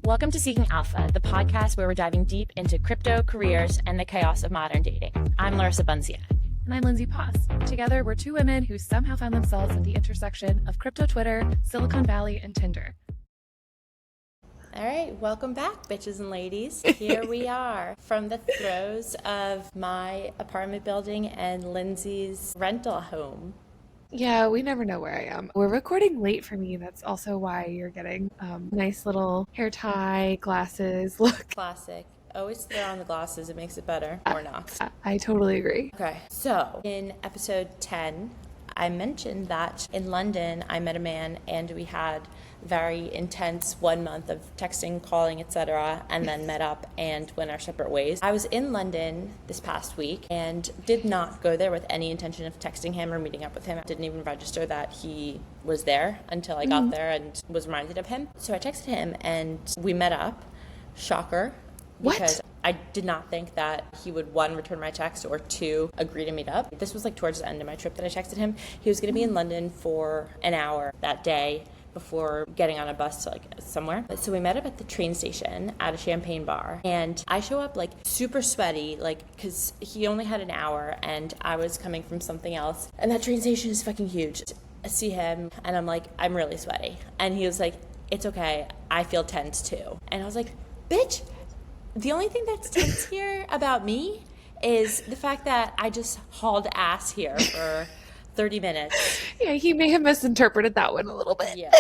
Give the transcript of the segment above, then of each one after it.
Welcome to Seeking Alpha, the podcast where we're diving deep into crypto, careers, and the chaos of modern dating. I'm Larissa Buncia. And I'm Lindsay Poss. Together, we're two women who somehow found themselves at the intersection of crypto Twitter, Silicon Valley, and Tinder. All right, welcome back, bitches and ladies. Here we are from the throes of my apartment building and Lindsay's rental home. Yeah, we never know where I am. We're recording late for me. That's also why you're getting nice little hair tie, glasses look. Classic. Always throw on the glasses. It makes it better, or not. I totally agree. Okay, so in episode 10, I mentioned that in London, I met a man and we had very intense 1 month of texting, calling, etc., and then met up and went our separate ways. I was in London this past week and did not go there with any intention of texting him or meeting up with him. I didn't even register that he was there until I got there and was reminded of him. So I texted him and we met up. Shocker. Because I did not think that he would, one, return my text, or two, agree to meet up. This was like towards the end of my trip that I texted him. He was going to be in London for an hour that day before getting on a bus to like somewhere. So we met up at the train station at a champagne bar, and I show up like super sweaty, like because he only had an hour and I was coming from something else, and that train station is fucking huge. I see him and I'm like, I'm really sweaty, and he was like, it's okay, I feel tense too. And I was like, bitch, the only thing that's tense here about me is the fact that I just hauled ass here for 30 minutes. Yeah, he may have misinterpreted that one a little bit. Yeah.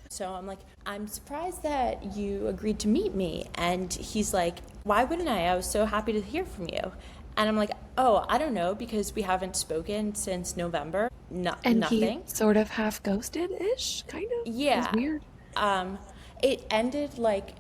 So I'm like, I'm surprised that you agreed to meet me. And he's like, why wouldn't I? I was so happy to hear from you. And I'm like, oh, I don't know, because we haven't spoken since November. And nothing. He sort of half ghosted-ish, kind of? Yeah. It was weird. It ended like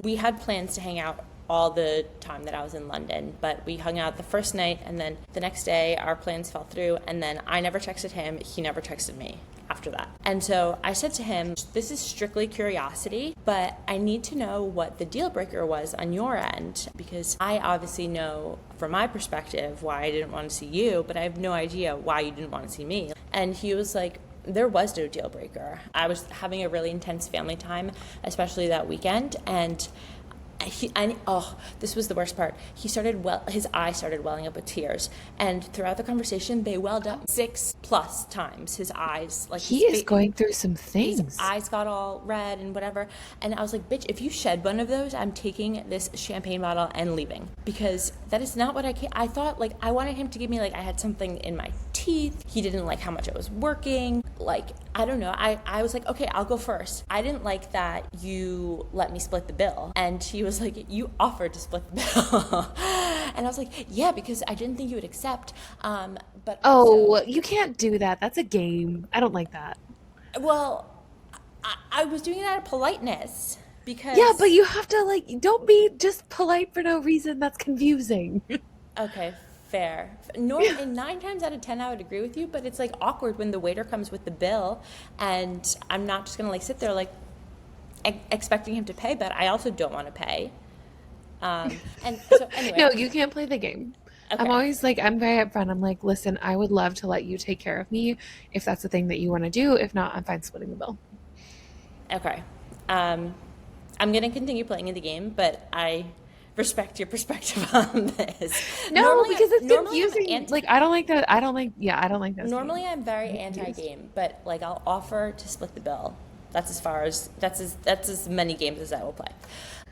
we had plans to hang out all the time that I was in London, but we hung out the first night, and then the next day our plans fell through, and then I never texted him, he never texted me after that. And so I said to him, this is strictly curiosity, but I need to know what the deal breaker was on your end, because I obviously know from my perspective why I didn't want to see you, but I have no idea why you didn't want to see me. And he was like, there was no deal breaker. I was having a really intense family time, especially that weekend, and this was the worst part. His eyes started welling up with tears, and throughout the conversation, they welled up 6+ times. His eyes, like he is going through some things. His eyes got all red and whatever. And I was like, bitch, if you shed one of those, I'm taking this champagne bottle and leaving, because that is not what I thought. Like, I wanted him to give me, like, I had something in my teeth. He didn't like how much I was working. Like, I don't know. I was like, okay, I'll go first. I didn't like that you let me split the bill. And he was like, you offered to split the bill. And I was like, yeah, because I didn't think you would accept. But you can't do that. That's a game. I don't like that. Well, I was doing it out of politeness. Because yeah, but you have to, like, don't be just polite for no reason. That's confusing. Okay, fair. 9 times out of 10 I would agree with you, but it's like awkward when the waiter comes with the bill and I'm not just gonna like sit there like expecting him to pay, but I also don't want to pay. And so anyway. No, you can't play the game. Okay. I'm always like, I'm very upfront. I'm like, listen, I would love to let you take care of me if that's the thing that you want to do. If not, I'm fine splitting the bill. Okay. I'm gonna continue playing the game, but I respect your perspective on this. No, because it's confusing. Like, I don't like that. I don't like that. Normally, I'm very anti-game, but like, I'll offer to split the bill. That's as many games as I will play.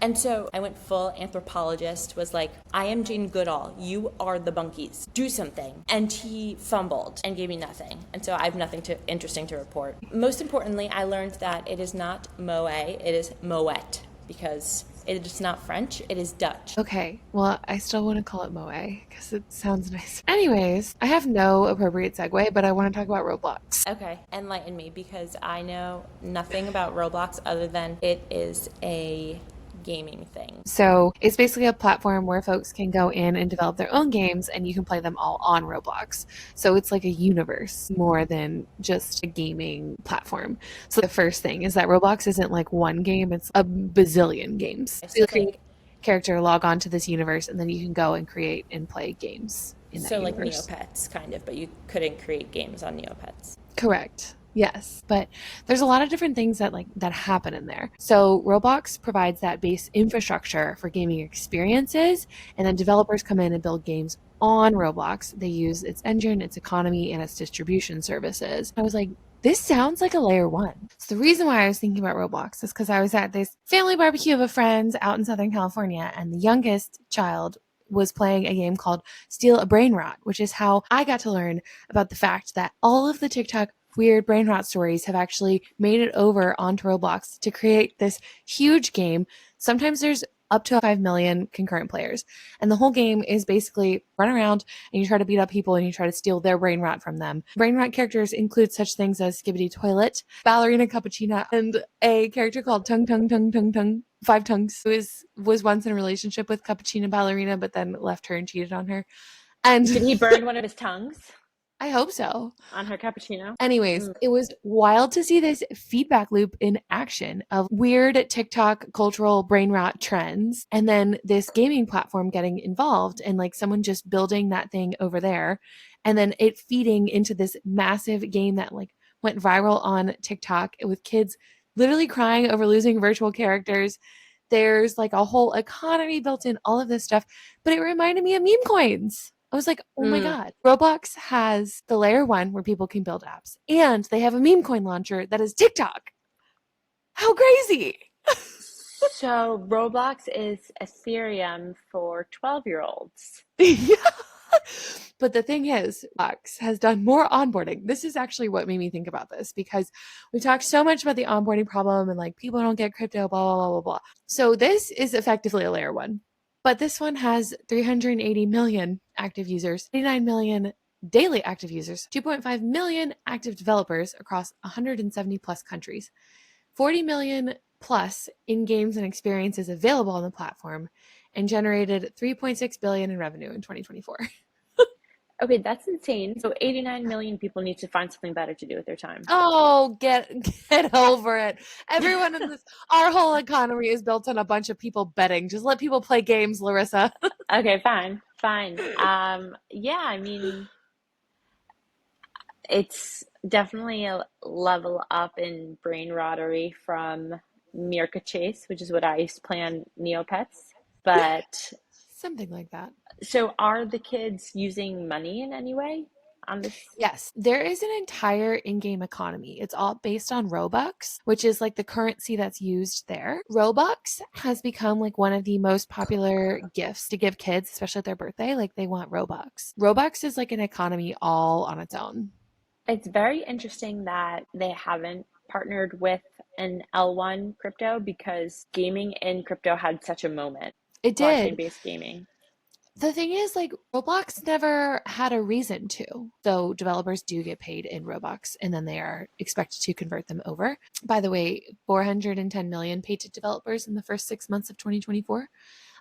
And so I went full anthropologist, was like, I am Jane Goodall. You are the monkeys. Do something. And he fumbled and gave me nothing. And so I have nothing interesting to report. Most importantly, I learned that it is not moe, it is moet, because it is not French, it is Dutch. Okay, well, I still want to call it moe because it sounds nice. Anyways, I have no appropriate segue, but I want to talk about Roblox. Okay, enlighten me, because I know nothing about Roblox other than it is a gaming thing. So it's basically a platform where folks can go in and develop their own games, and you can play them all on Roblox. So it's like a universe more than just a gaming platform. So the first thing is that Roblox isn't like one game, it's a bazillion games. So you create a character, log on to this universe, and then you can go and create and play games in that universe. So like Neopets kind of, but you couldn't create games on Neopets. Correct. Yes, but there's a lot of different things that happen in there. So Roblox provides that base infrastructure for gaming experiences, and then developers come in and build games on Roblox. They use its engine, its economy, and its distribution services. I was like, this sounds like a layer one. So the reason why I was thinking about Roblox is because I was at this family barbecue of friends out in Southern California, and the youngest child was playing a game called Steal a Brain Rot, which is how I got to learn about the fact that all of the TikTok weird brain rot stories have actually made it over onto Roblox to create this huge game. Sometimes there's up to 5 million concurrent players. And the whole game is basically run around and you try to beat up people and you try to steal their brain rot from them. Brain rot characters include such things as Skibbity Toilet, Ballerina Cappuccina, and a character called Tung Tung Tung Tung Tung, Five Tongues, who was once in a relationship with Cappuccina Ballerina, but then left her and cheated on her. And Did he burn one of his tongues I hope so. on her cappuccino? Anyways, it was wild to see this feedback loop in action of weird TikTok cultural brain rot trends and then this gaming platform getting involved and like someone just building that thing over there and then it feeding into this massive game that like went viral on TikTok with kids literally crying over losing virtual characters. There's like a whole economy built in, all of this stuff, but it reminded me of meme coins. I was like, oh my Mm. God. Roblox has the layer one where people can build apps, and they have a meme coin launcher that is TikTok. How crazy! So Roblox is Ethereum for 12-year-olds. Yeah. But the thing is, Roblox has done more onboarding. This is actually what made me think about this because we talked so much about the onboarding problem and like people don't get crypto, blah, blah, blah, blah, blah. So this is effectively a layer one. But this one has 380 million active users, 89 million daily active users, 2.5 million active developers across 170 plus countries, 40 million plus in games and experiences available on the platform, and generated 3.6 billion in revenue in 2024. Okay, that's insane. So 89 million people need to find something better to do with their time. Oh, get over it. Everyone in this our whole economy is built on a bunch of people betting. Just let people play games, Larissa. Okay, fine, fine. Yeah, I mean, it's definitely a level up in brain rottery from Mirka Chase, which is what I used to play on Neopets. But Something like that. so are the kids using money in any way on this? Yes, there is an entire in-game economy. It's all based on Robux, which is like the currency that's used there. Robux has become like one of the most popular gifts to give kids, especially at their birthday. Like they want Robux. Robux is like an economy all on its own. It's very interesting that they haven't partnered with an L1 crypto because gaming in crypto had such a moment, It did. blockchain-based gaming. The thing is, like, Roblox never had a reason to. So developers do get paid in Robux and then they are expected to convert them over. By the way, 410 million paid to developers in the first 6 months of 2024.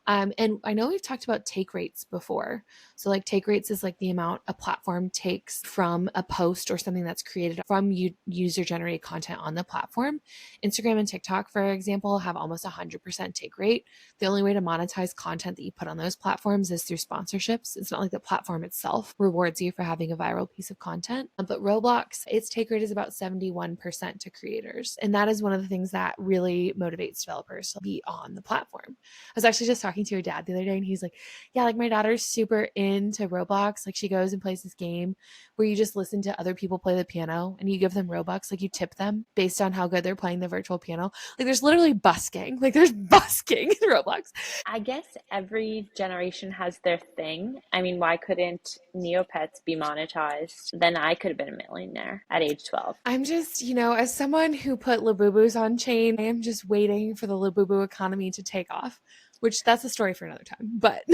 And I know we've talked about take rates before. So, like, take rates is like the amount a platform takes from a post or something that's created from user generated content on the platform. Instagram and TikTok, for example, have almost 100% take rate. The only way to monetize content that you put on those platforms is through sponsorships. It's not like the platform itself rewards you for having a viral piece of content. But Roblox, its take rate is about 71% to creators. And that is one of the things that really motivates developers to be on the platform. I was actually just talking to your dad the other day and he's like, yeah, like my daughter's super into Roblox. Like she goes and plays this game where you just listen to other people play the piano and you give them Robux, like you tip them based on how good they're playing the virtual piano. Like there's literally busking. Like there's busking in Roblox. I guess every generation has their thing. I mean, why couldn't Neopets be monetized? Then I could have been a millionaire at age 12. I'm just, as someone who put Labubus on chain, I am just waiting for the Labubu economy to take off, which that's a story for another time. But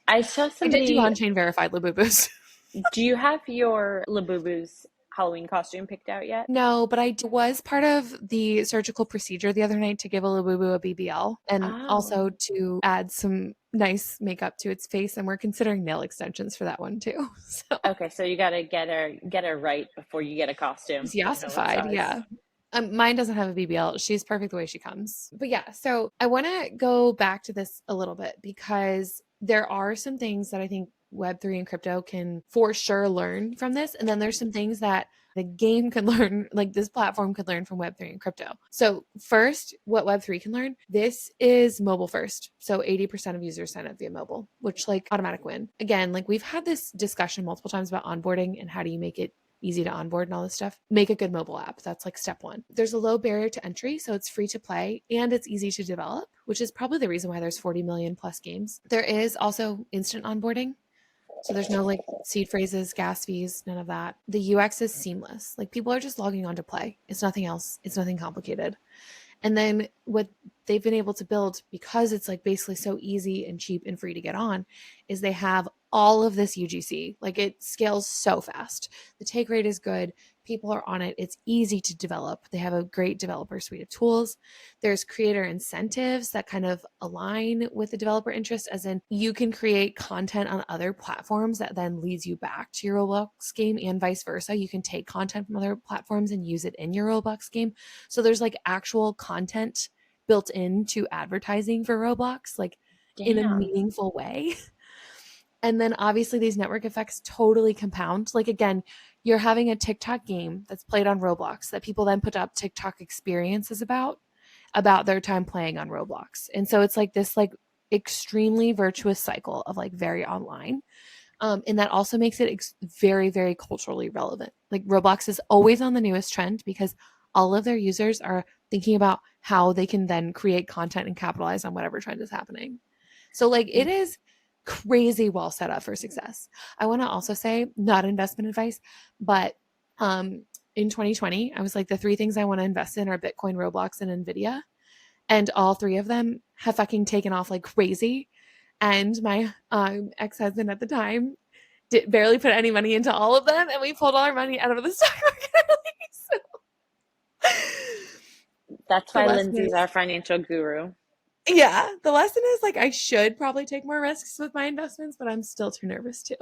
I saw I did do somebody, on-chain verified Labubus. do you have your Labubu's Halloween costume picked out yet? No, but was part of the surgical procedure the other night to give a Labubu a BBL and Oh, also to add some nice makeup to its face. And we're considering nail extensions for that one too. So okay. So you gotta get her right before you get a costume. it's You don't know what yassified. size. Yeah. Mine doesn't have a BBL. She's perfect the way she comes. But yeah, so I want to go back to this a little bit because there are some things that I think Web3 and crypto can for sure learn from this. And then there's some things that the game could learn, like this platform could learn from Web3 and crypto. So first, what Web3 can learn, this is mobile first. So 80% of users sign up via mobile, which like automatic win. Again, like we've had this discussion multiple times about onboarding and how do you make it easy to onboard and all this stuff. Make a good mobile app. That's like step one. There's a low barrier to entry, so it's free to play and it's easy to develop, which is probably the reason why there's 40 million plus games. There is also instant onboarding. So there's no like seed phrases, gas fees, none of that. The UX is seamless. Like people are just logging on to play. It's nothing else. It's nothing complicated. And then what they've been able to build, because it's like basically so easy and cheap and free to get on, is they have all of this UGC. Like it scales so fast. The take rate is good. People are on it. It's easy to develop. They have a great developer suite of tools. There's creator incentives that kind of align with the developer interest, as in you can create content on other platforms that then leads you back to your Roblox game and vice versa. You can take content from other platforms and use it in your Roblox game. So there's like actual content built into advertising for Roblox, like in a Damn. meaningful way. And then obviously these network effects totally compound. Like again, you're having a TikTok game that's played on Roblox that people then put up TikTok experiences about their time playing on Roblox. And so it's like this like extremely virtuous cycle of like very online. And that also makes it very, very culturally relevant. Like Roblox is always on the newest trend because all of their users are thinking about how they can then create content and capitalize on whatever trend is happening. So like it is crazy well set up for success. I want to also say, not investment advice, but in 2020, I was like, the three things I want to invest in are Bitcoin, Roblox, and Nvidia. And all three of them have fucking taken off like crazy. And my ex-husband at the time barely put any money into all of them, and we pulled all our money out of the stock market early. So That's the why lesson Lindsay's is, our financial guru. yeah, the lesson is like I should probably take more risks with my investments, but I'm still too nervous to.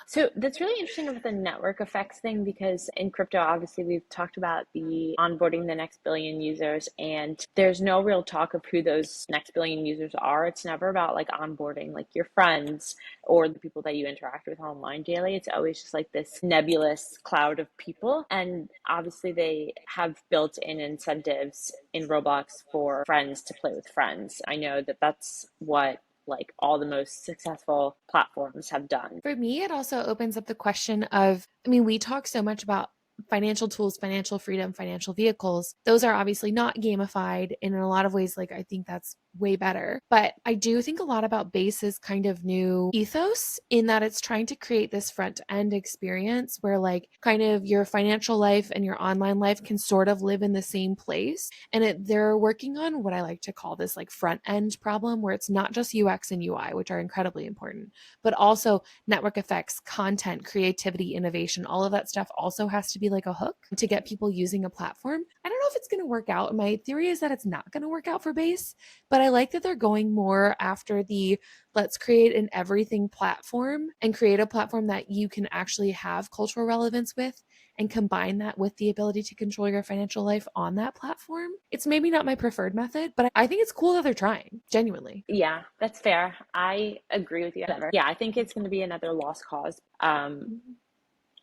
So that's really interesting about the network effects thing because in crypto, obviously, we've talked about the onboarding the next billion users, and there's no real talk of who those next billion users are. It's never about like onboarding like your friends or the people that you interact with online daily. It's always just like this nebulous cloud of people. And obviously, they have built in incentives in Roblox for friends to play with friends. I know that that's what like all the most successful platforms have done. For me, it also opens up the question of, I mean, we talk so much about financial tools, financial freedom, financial vehicles. Those are obviously not gamified. And in a lot of ways, like, I think that's way better. But I do think a lot about Base's kind of new ethos in that it's trying to create this front end experience where, like, kind of your financial life and your online life can sort of live in the same place. And they're working on what I like to call this like front end problem where it's not just UX and UI, which are incredibly important, but also network effects, content, creativity, innovation, all of that stuff also has to be like a hook to get people using a platform. I don't know if it's going to work out. My theory is that it's not going to work out for Base, but I like that they're going more after the let's create an everything platform and create a platform that you can actually have cultural relevance with and combine that with the ability to control your financial life on that platform. It's maybe not my preferred method, but I think it's cool that they're trying, genuinely. Yeah, that's fair. I agree with you. Yeah, I think it's going to be another lost cause.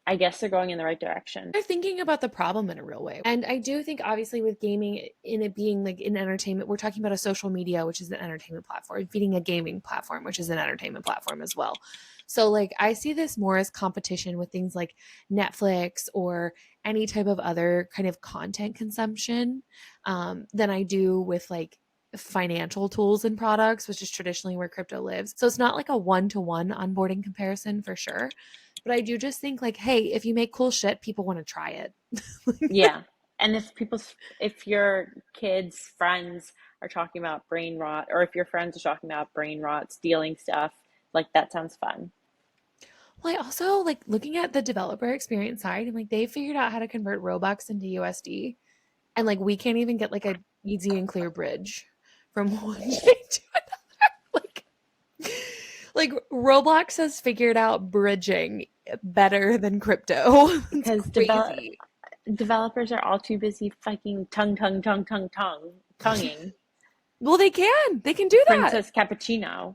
I guess they're going in the right direction. They're thinking about the problem in a real way. And I do think, obviously, with gaming, in it being like in entertainment, we're talking about a social media, which is an entertainment platform, feeding a gaming platform, which is an entertainment platform as well. So, like, I see this more as competition with things like Netflix or any type of other kind of content consumption than I do with like financial tools and products, which is traditionally where crypto lives. So it's not like a one-to-one onboarding comparison for sure. But I do just think like, hey, if you make cool shit, people want to try it. Yeah. And if your kids' friends are talking about brain rot, or if your friends are talking about brain rot, stealing stuff, like that sounds fun. Well, I also like looking at the developer experience side, and like they figured out how to convert Robux into USD. And like we can't even get like a easy and clear bridge from one thing to another. Like Roblox has figured out bridging better than crypto. It's Because crazy. developers are all too busy fucking tonguing. Well, they can. They can do that. Princess Cappuccino.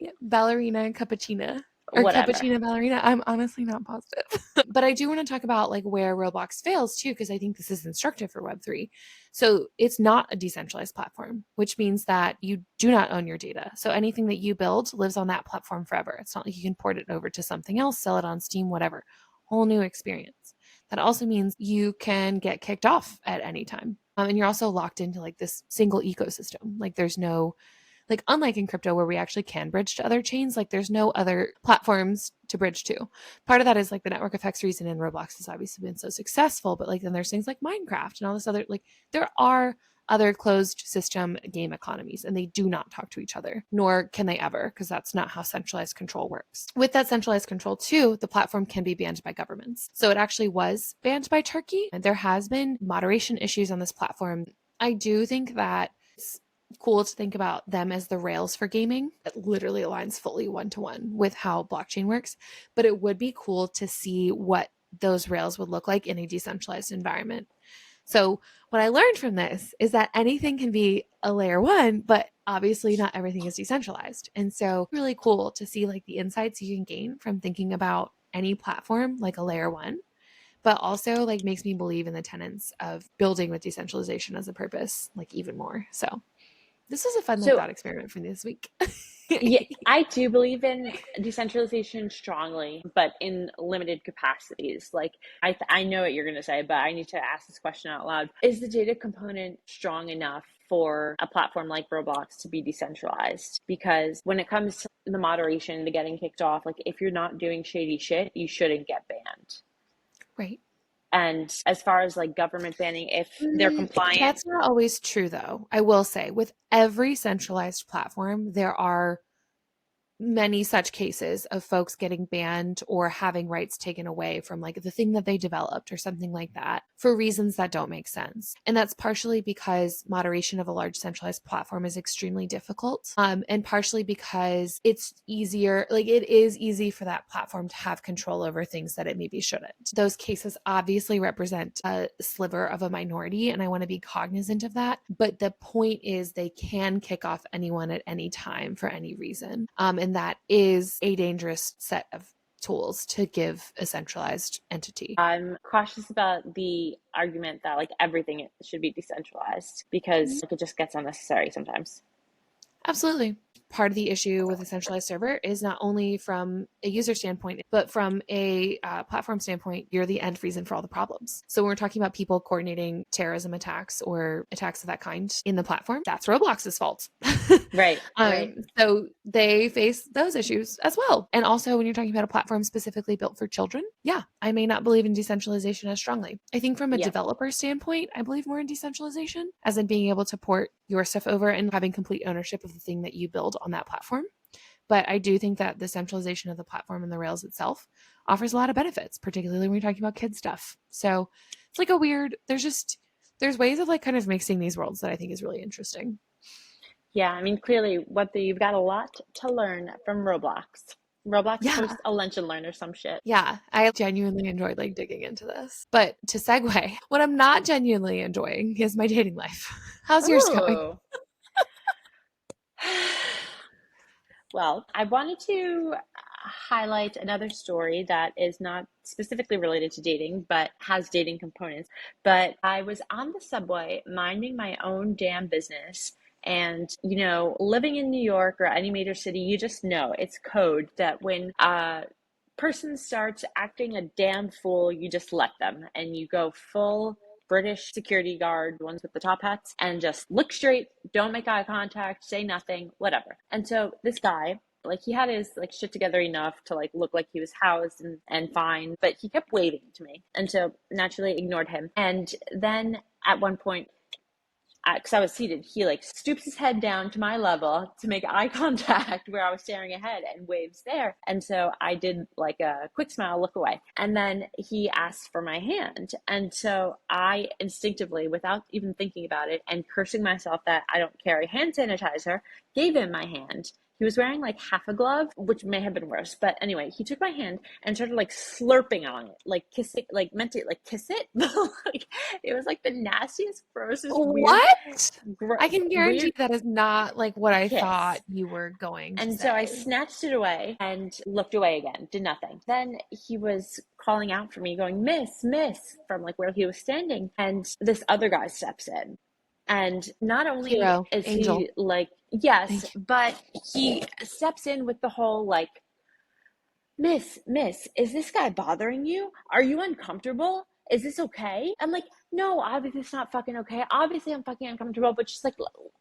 Yeah, ballerina and cappuccina. Or whatever. cappuccino ballerina. I'm honestly not positive. But I do want to talk about like where Roblox fails too, because I think this is instructive for Web3. So it's not a decentralized platform, which means that you do not own your data. So anything that you build lives on that platform forever. It's not like you can port it over to something else, sell it on Steam, whatever. Whole new experience. That also means you can get kicked off at any time. And you're also locked into like this single ecosystem. Like there's no, like unlike in crypto where we actually can bridge to other chains, like there's no other platforms to bridge to. Part of that is like the network effects reason, and Roblox has obviously been so successful, but like then there's things like Minecraft and all this other, like there are other closed system game economies, and they do not talk to each other, nor can they ever, because that's not how centralized control works. With that centralized control too, the platform can be banned by governments. So it actually was banned by Turkey, and there has been moderation issues on this platform. I do think that it's cool to think about them as the rails for gaming. It literally aligns fully one-to-one with how blockchain works, but it would be cool to see what those rails would look like in a decentralized environment. So what I learned from this is that anything can be a layer one, but obviously not everything is decentralized. And so really cool to see like the insights you can gain from thinking about any platform like a layer one, but also like makes me believe in the tenets of building with decentralization as a purpose, like even more. So this was a fun like So thought experiment for this week. yeah, I do believe in decentralization strongly, but in limited capacities. Like I know what you're going to say, but I need to ask this question out loud. Is the data component strong enough for a platform like Roblox to be decentralized? Because when it comes to the moderation, the getting kicked off, like if you're not doing shady shit, you shouldn't get banned. Right. And as far as like government banning, if they're compliant, That's not always true, though. I will say, with every centralized platform, there are many such cases of folks getting banned or having rights taken away from like the thing that they developed or something like that for reasons that don't make sense. And that's partially because moderation of a large centralized platform is extremely difficult. And partially because it's easier, like it is easy for that platform to have control over things that it maybe shouldn't. Those cases obviously represent a sliver of a minority, and I want to be cognizant of that. But the point is they can kick off anyone at any time for any reason. And that is a dangerous set of tools to give a centralized entity. I'm cautious about the argument that like everything should be decentralized because like, it just gets unnecessary sometimes. Absolutely. Part of the issue with a centralized server is not only from a user standpoint, but from a platform standpoint, you're the end reason for all the problems. So when we're talking about people coordinating terrorism attacks or attacks of that kind in the platform, that's Roblox's fault. Right, right. So they face those issues as well. And also when you're talking about a platform specifically built for children, yeah, I may not believe in decentralization as strongly. I think from a Yeah. developer standpoint, I believe more in decentralization, as in being able to port your stuff over and having complete ownership of the thing that you build on that platform. But I do think that the centralization of the platform and the Rails itself offers a lot of benefits, particularly when you're talking about kid stuff. So it's like a weird, there's ways of like kind of mixing these worlds that I think is really interesting. Yeah, I mean, clearly, you've got a lot to learn from Roblox. Roblox Yeah. hosts a lunch and learn or some shit. Yeah, I genuinely enjoyed like digging into this. But to segue, what I'm not genuinely enjoying is my dating life. How's yours going? Oh. Well, I wanted to highlight another story that is not specifically related to dating, but has dating components. But I was on the subway minding my own damn business. And, living in New York or any major city, you just know it's code that when a person starts acting a damn fool, you just let them and you go full British security guard, ones with the top hats, and just look straight, don't make eye contact, say nothing, whatever. And so this guy, like he had his like shit together enough to like look like he was housed and fine, but he kept waving to me. And so naturally ignored him. And then at one point, because I was seated, he like stoops his head down to my level to make eye contact where I was staring ahead and waves there. And so I did like a quick smile, look away. And then he asked for my hand. And so I instinctively, without even thinking about it and cursing myself that I don't carry hand sanitizer, gave him my hand. He was wearing like half a glove, which may have been worse. But anyway, he took my hand and started like slurping on it, like kissing, like meant to like kiss it. But like it was like the nastiest, grossest, What? gro- I can guarantee weird that is not like what I thought kiss. you were going to And so I say. snatched it away and looked away again, did nothing. Then he was calling out for me, going, Miss, Miss, from like where he was standing. And this other guy steps in. And not only Hero, is angel. he like, yes, Thank you. but he steps in with the whole like, Miss, is this guy bothering you? Are you uncomfortable? Is this okay? I'm like, no, obviously it's not fucking okay. Obviously I'm fucking uncomfortable, but just like,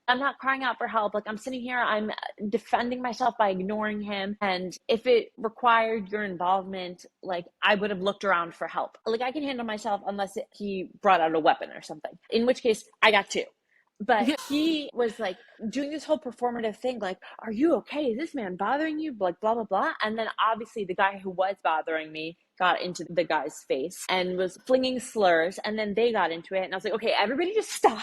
I'm not crying out for help. Like, I'm sitting here, I'm defending myself by ignoring him. And if it required your involvement, like, I would have looked around for help. Like, I can handle myself unless he brought out a weapon or something, in which case I got two. But he was like doing this whole performative thing, like, are you okay? Is this man bothering you? Like, blah, blah, blah. And then obviously the guy who was bothering me got into the guy's face and was flinging slurs. And then they got into it. And I was like, okay, everybody just stop.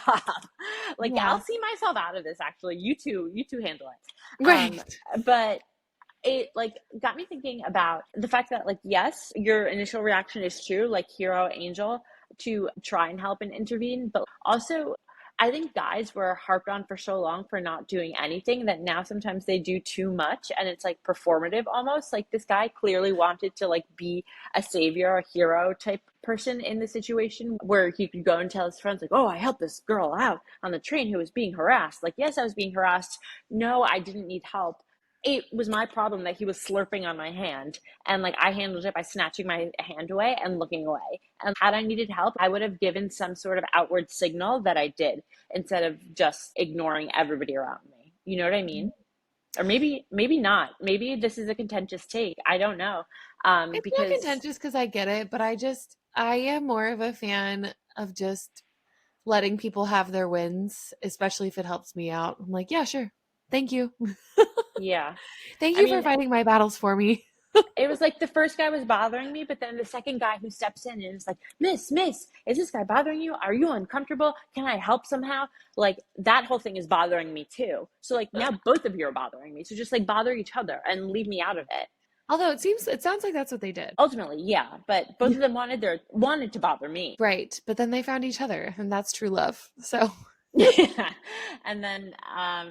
Like, Yeah. I'll see myself out of this, actually. You two handle it. Right. But it like got me thinking about the fact that like, yes, your initial reaction is true, like hero angel, to try and help and intervene, but also I think guys were harped on for so long for not doing anything that now sometimes they do too much and it's like performative almost. Like this guy clearly wanted to like be a savior, a hero type person in the situation where he could go and tell his friends like, oh, I helped this girl out on the train who was being harassed. Like, yes, I was being harassed. No, I didn't need help. It was my problem that he was slurping on my hand, and like I handled it by snatching my hand away and looking away. And had I needed help, I would have given some sort of outward signal that I did instead of just ignoring everybody around me. You know what I mean? Or maybe not. Maybe this is a contentious take. I don't know. It's not Because contentious because I get it, but I am more of a fan of just letting people have their wins, especially if it helps me out. I'm like, yeah, sure. Thank you. yeah, Thank I you for mean, fighting my battles for me. it was like the first guy was bothering me, but then the second guy who steps in and is like, Miss, is this guy bothering you? Are you uncomfortable? Can I help somehow? Like that whole thing is bothering me too. So like now both of you are bothering me. So just like bother each other and leave me out of it. Although it sounds like that's what they did. Ultimately, yeah, but both of them wanted to bother me. Right. But then they found each other, and that's true love. So Yeah. And then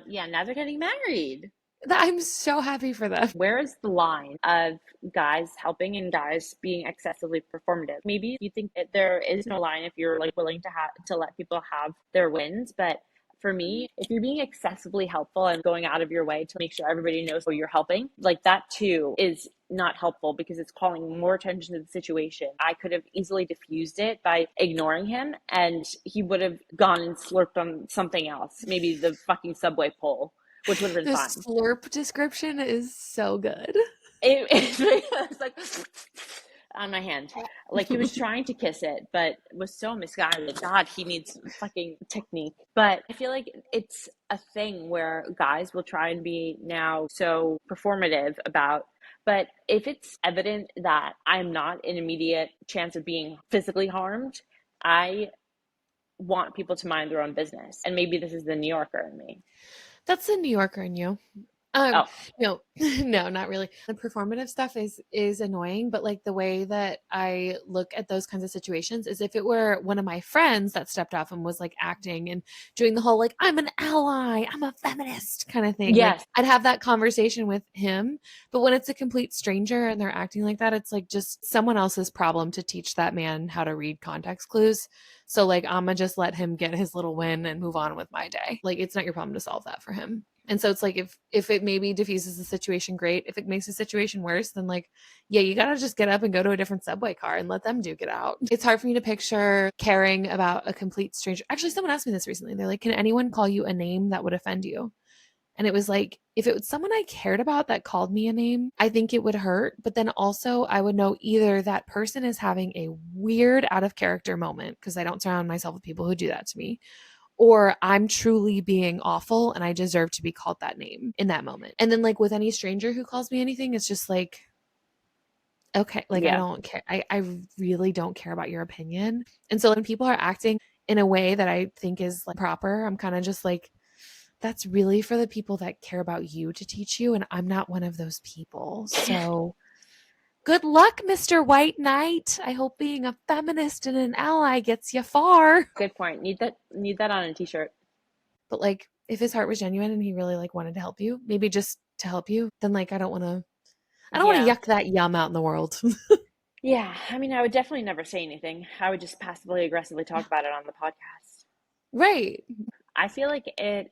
yeah, now they're getting married. I'm so happy for them. Where is the line of guys helping and guys being excessively performative? Maybe you think that there is no line if you're like willing to have to let people have their wins, but for me, if you're being excessively helpful and going out of your way to make sure everybody knows who you're helping, like that too is not helpful because it's calling more attention to the situation. I could have easily diffused it by ignoring him and he would have gone and slurped on something else, maybe the fucking subway pole, which would have been The fine. slurp description is so good. It was like on my hand. Like he was trying to kiss it, but was so misguided. God, he needs fucking technique. But I feel like it's a thing where guys will try and be now so performative about. But if it's evident that I'm not in immediate chance of being physically harmed, I want people to mind their own business. And maybe this is the New Yorker in me. That's the New Yorker in you. Um, Oh, no, no, not really. The performative stuff is annoying, but like the way that I look at those kinds of situations is if it were one of my friends that stepped off and was like acting and doing the whole like I'm an ally, I'm a feminist kind of thing. Like yes. I'd have that conversation with him, but when it's a complete stranger and they're acting like that, it's like just someone else's problem to teach that man how to read context clues. So like I'm gonna just let him get his little win and move on with my day. Like it's not your problem to solve that for him. And so it's like if it maybe diffuses the situation, great. If it makes the situation worse, then like, yeah, you gotta just get up and go to a different subway car and let them duke it out. It's hard for me to picture caring about a complete stranger. Actually, someone asked me this recently. They're like, can anyone call you a name that would offend you? And it was like, if it was someone I cared about that called me a name, I think it would hurt. But then also, I would know either that person is having a weird out of character moment because I don't surround myself with people who do that to me, or I'm truly being awful and I deserve to be called that name in that moment. And then, like, with any stranger who calls me anything, it's just like, okay, like, I Yeah. don't care. I really don't care about your opinion. And so when people are acting in a way that I think is like proper, I'm kind of just like, that's really for the people that care about you to teach you, and I'm not one of those people. So good luck, Mr. White Knight. I hope being a feminist and an ally gets you far. Good point. Need that on a t-shirt. But like, if his heart was genuine and he really like wanted to help you, maybe just to help you, then like I don't want to Yeah. yuck that yum out in the world. Yeah. I mean, I would definitely never say anything. I would just passively aggressively talk about it on the podcast. Right. I feel like it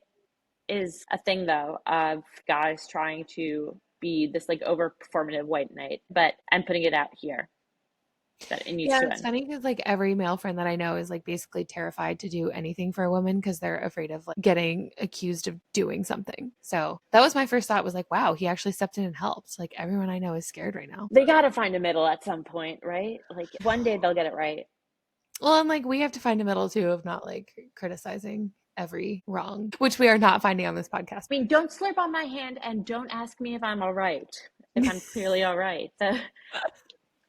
is a thing though of guys trying to be this like over performative white knight, but I'm putting it out here that it needs Yeah, to it's end. funny because like every male friend that I know is like basically terrified to do anything for a woman because they're afraid of like getting accused of doing something. So that was my first thought was like, wow, he actually stepped in and helped. Like everyone I know is scared right now. They got to find a middle at some point, right? Like one day they'll get it right. Well, and like we have to find a middle too of not like criticizing every wrong, which we are not finding on this podcast. I mean, don't slurp on my hand and don't ask me if I'm all right, if I'm clearly all right.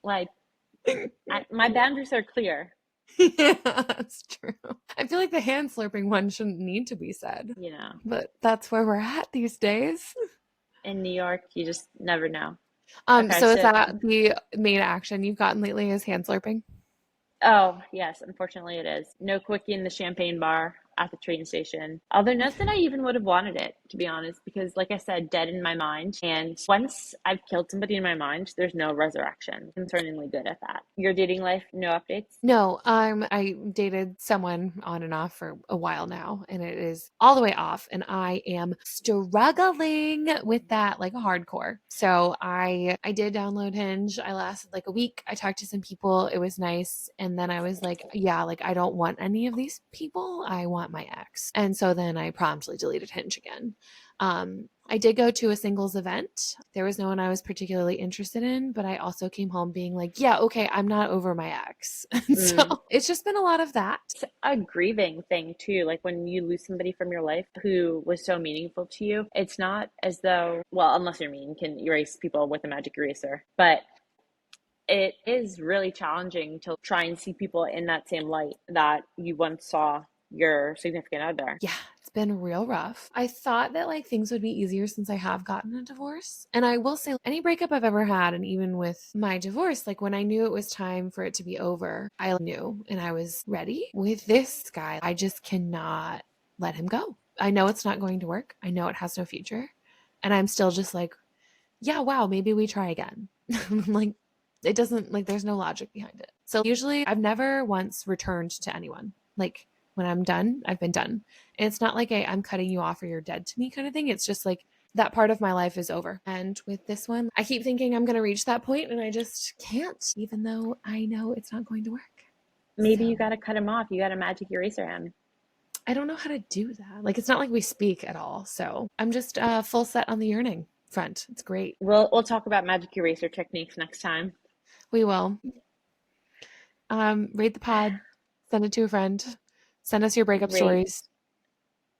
Like, my boundaries are clear. Yeah, that's true. I feel like the hand slurping one shouldn't need to be said, You know, but that's where we're at these days. in New York, you just never know. Okay, So is so that the main action you've gotten lately is hand slurping? oh, yes, unfortunately it is. No quickie in the champagne bar at the train station. Although not that I even would have wanted it, to be honest, because like I said, dead in my mind. And once I've killed somebody in my mind, there's no resurrection. I'm concerningly good at that. Your dating life, no updates? No, I dated someone on and off for a while now, and it is all the way off, and I am struggling with that like hardcore. So I did download Hinge. I lasted like a week. I talked to some people. It was nice, and then I was like, yeah, like I don't want any of these people. I want my ex. And so then I promptly deleted Hinge again. I did go to a singles event. There was no one I was particularly interested in, but I also came home being like, yeah, okay, I'm not over my ex. And so Mm. it's just been a lot of that. It's a grieving thing too. Like when you lose somebody from your life who was so meaningful to you, it's not as though, well, unless you're mean, can erase people with a magic eraser. But it is really challenging to try and see people in that same light that you once saw your significant other. Yeah, it's been real rough. I thought that like things would be easier since I have gotten a divorce. And I will say, any breakup I've ever had, and even with my divorce, like when I knew it was time for it to be over, I knew and I was ready. With this guy, I just cannot let him go. I know it's not going to work. I know it has no future. And I'm still just like, yeah, wow, maybe we try again. Like, it doesn't, like, there's no logic behind it. So usually I've never once returned to anyone. Like, when I'm done, I've been done. And it's not like I'm cutting you off or you're dead to me kind of thing. It's just like that part of my life is over. And with this one, I keep thinking I'm going to reach that point and I just can't, even though I know it's not going to work. Maybe So you got to cut him off. You got to magic eraser him. I don't know how to do that. Like, it's not like we speak at all. So I'm just full set on the yearning front. It's great. We'll talk about magic eraser techniques next time. We will. Rate the pod, send it to a friend, send us your breakup Great. stories.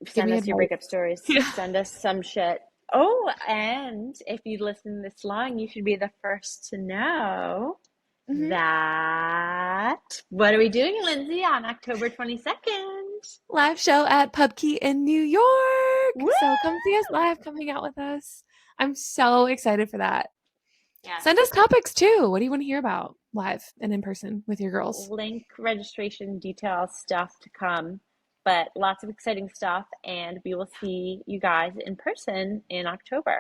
Give Send me us your advice. breakup stories. Yeah. Send us some shit. Oh, and if you listen this long, you should be the first to know Mhm. that what are we doing, Lindsay, on October 22nd? Live show at Pubkey in New York. Woo! So come see us live, come hang out with us. I'm so excited for that. Yes. Send us topics too. What do you want to hear about live and in person with your girls? Link, registration, details, stuff to come, but lots of exciting stuff, and we will see you guys in person in October.